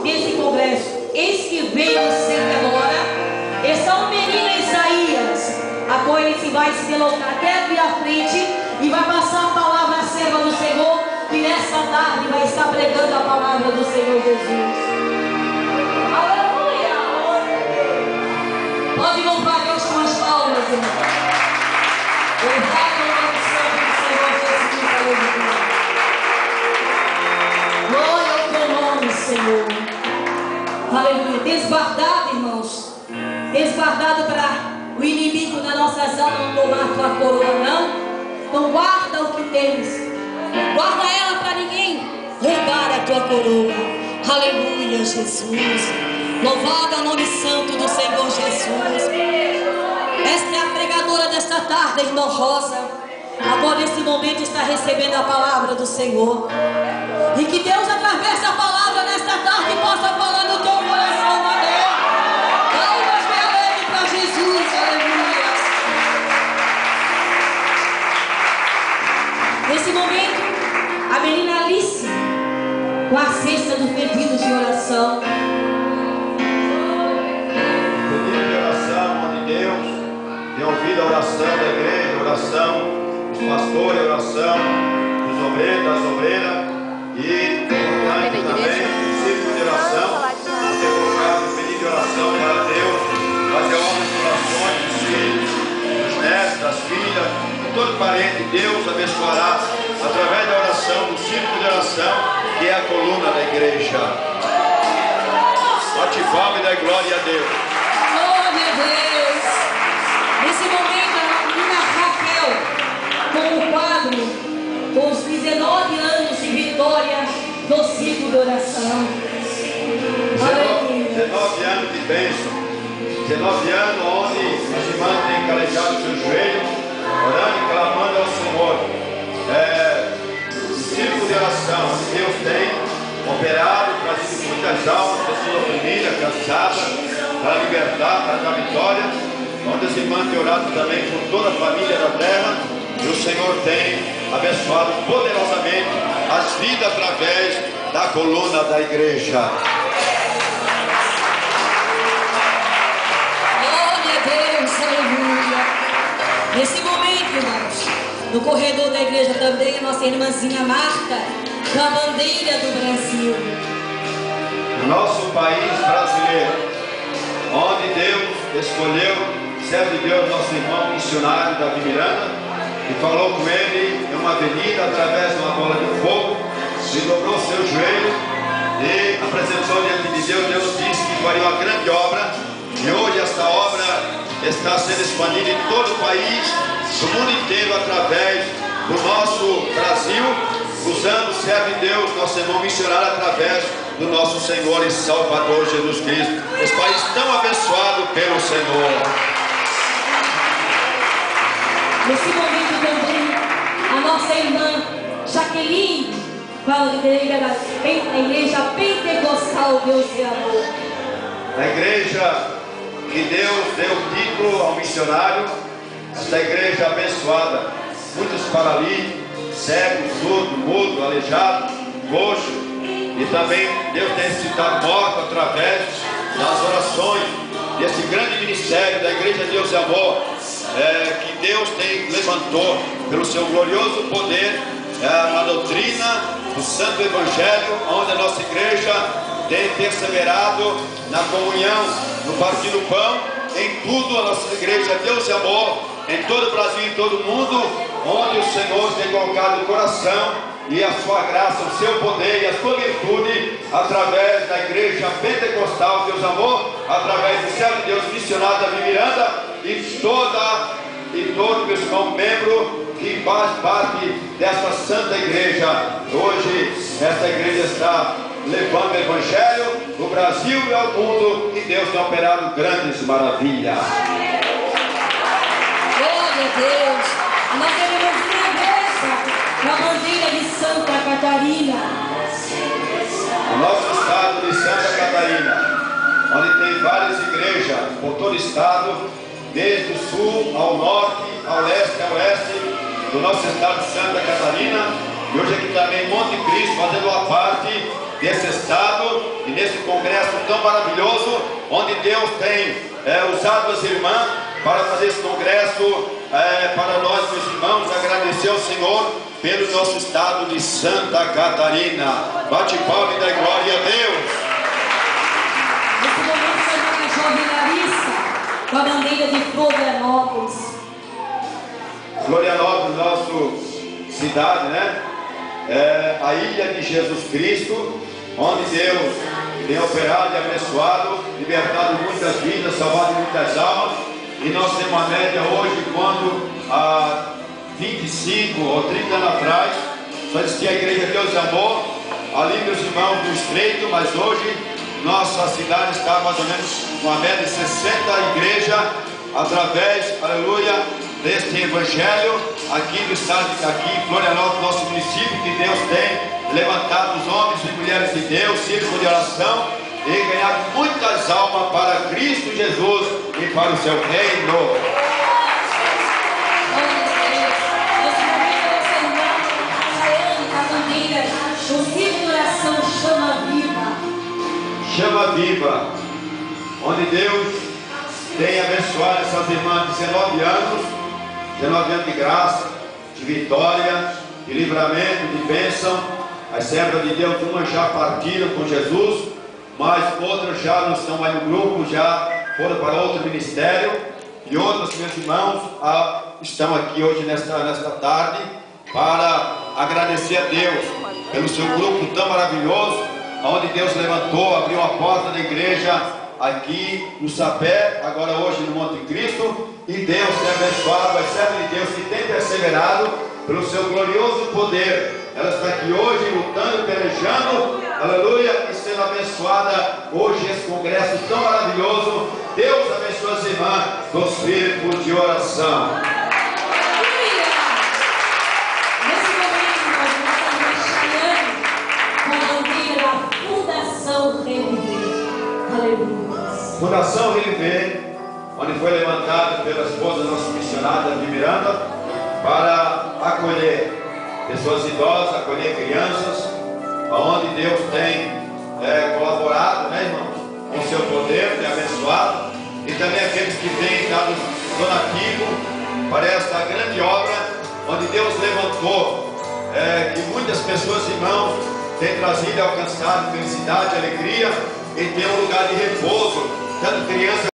desse congresso. Eis que veio o Senhor. Está o menino Isaías. Agora ele vai se deslocar até aqui à frente e vai passar a palavra à serva do Senhor, que nessa tarde vai estar pregando a palavra do Senhor Jesus. Aleluia! Pode louvar Deus com as palmas, irmão. Louvado o nome santo do Senhor Jesus. Aleluia. Glória ao teu nome, Senhor. Aleluia. Desguardado, irmãos. Desguardado para o inimigo das nossas almas não tomar a tua coroa, não. Então guarda o que tens. Guarda ela para ninguém roubar a tua coroa. Aleluia, Jesus. Louvado é o nome santo do Senhor Jesus. Esta é a pregadora desta tarde, irmã Rosa. Agora nesse momento está recebendo a palavra do Senhor. E que Deus, através da palavra nesta tarde, possa falar no teu coração, Madeira. Palmas bem alegre para Jesus. Aleluia. Nesse momento, a menina Alice, com a cesta do pedido de oração. Pedido de oração, onde Deus tem ouvido a oração da igreja, a oração dos pastores, a oração dos obreiros, das obreiras. E importante também o círculo de oração, ter colocado o pedido de oração para Deus, fazer obras de orações dos filhos, dos netos, das filhas, de todo parente. Deus abençoará através da oração, do círculo de oração, que é a coluna da igreja. Bate palma e dá glória a Deus. Glória a Deus. Nesse momento, a menina Raquel, com o quadro, com os 19 anos de vitória do ciclo de oração. 19 anos de bênção. 19 anos onde os irmãos têm calejado seus joelhos, orando e clamando ao Senhor. O círculo de oração, onde Deus tem operado, trazido muitas almas, pessoas oprimidas, cansadas, para libertar, para dar vitória. Onde os irmãos têm orado também por toda a família da terra. E o Senhor tem abençoado poderosamente as vidas através da coluna da igreja. Glória a Deus, aleluia. Nesse momento, irmãos, no corredor da igreja também a nossa irmãzinha Marta, com a bandeira do Brasil. Nosso país brasileiro, onde Deus escolheu, servo de Deus, nosso irmão missionário Davi Miranda, e falou com ele em uma avenida através de uma bola de fogo, e dobrou seu joelho e apresentou diante de Deus. Deus disse que faria uma grande obra, e hoje esta obra está sendo expandida em todo o país, no mundo inteiro, através do nosso Brasil, usando o servo de Deus, nosso irmão missionário, através do nosso Senhor e Salvador Jesus Cristo. Esse país tão abençoado pelo Senhor. Nesse momento também, a nossa irmã Jaqueline, da igreja pentecostal Deus de Amor. A igreja que Deus deu título ao missionário, esta igreja abençoada, muitos paralíticos, cegos, surdos, mudos, aleijados, coxos, e também Deus tem ressuscitado mortos através das orações desse grande ministério da igreja Deus de Amor, que Deus levantou pelo seu glorioso poder, a doutrina do Santo Evangelho, onde a nossa igreja tem perseverado na comunhão, no partir do pão, em tudo. A nossa igreja Deus de Amor, em todo o Brasil e em todo o mundo, onde o Senhor tem colocado o coração e a sua graça, o seu poder e a sua virtude, através da igreja pentecostal Deus Amor, através do servo de Deus missionário Davi Miranda e todo meus irmãos membros que faz parte desta santa igreja. Hoje esta igreja está levando o Evangelho no Brasil e ao mundo, e Deus tem operado grandes maravilhas. Glória a Deus. Nós queremos ver essa na bandeira de Santa Catarina. O nosso estado de Santa Catarina, onde tem várias igrejas por todo o estado, desde o sul ao norte, ao leste, ao oeste do nosso estado de Santa Catarina, e hoje aqui também Monte Cristo, fazendo uma parte desse estado, e nesse congresso tão maravilhoso, onde Deus tem usado as irmãs para fazer esse congresso, para nós, meus irmãos, agradecer ao Senhor pelo nosso estado de Santa Catarina. Bate palma e dá glória a Deus. Nesse momento, a irmã jovem Larissa, com a bandeira de Florianópolis. Florianópolis, nossa cidade, né? A ilha de Jesus Cristo, onde Deus tem operado e abençoado, libertado muitas vidas, salvado muitas almas. E nós temos uma média hoje, quando há 25 ou 30 anos atrás, só existia a igreja Deus e Amor, ali, meus irmãos, do Estreito, mas hoje nossa cidade está mais ou menos com uma média de 60 igrejas, através, aleluia, deste evangelho, aqui do estado, aqui em Florianópolis, nosso município, que Deus tem levantado os homens e mulheres de Deus, círculo de oração, e ganhado muitas almas para Cristo Jesus e para o seu reino. O círculo de oração Chama Viva. Chama Viva, onde Deus tem abençoado essas irmãs de 19 anos de graça, de vitória, de livramento, de bênção. As servas de Deus, umas já partiram com Jesus, mas outras já não estão mais no grupo, já foram para outro ministério, e outras, meus irmãos, estão aqui hoje nesta tarde para agradecer a Deus pelo seu grupo tão maravilhoso, onde Deus levantou, abriu a porta da igreja aqui no Sapé, agora hoje no Monte Cristo, e Deus tem abençoado as servas de Deus que têm perseverado pelo seu glorioso poder. Ela está aqui hoje lutando, pelejando, aleluia, e sendo abençoada hoje esse congresso tão maravilhoso. Deus abençoe as irmãs do Espírito de oração. Nesse momento, nós estamos com a bandeira da Fundação Reviver. Aleluia. Fundação Reviver, onde foi levantada pela esposa da nossa missionária de Miranda, para acolher pessoas idosas, acolher crianças, onde Deus tem colaborado, né, irmãos, com o seu poder, tem abençoado, e também aqueles que têm dado donativo para esta grande obra, onde Deus levantou, que muitas pessoas, irmãos, têm trazido e alcançado felicidade, alegria, e tem um lugar de repouso, tanto crianças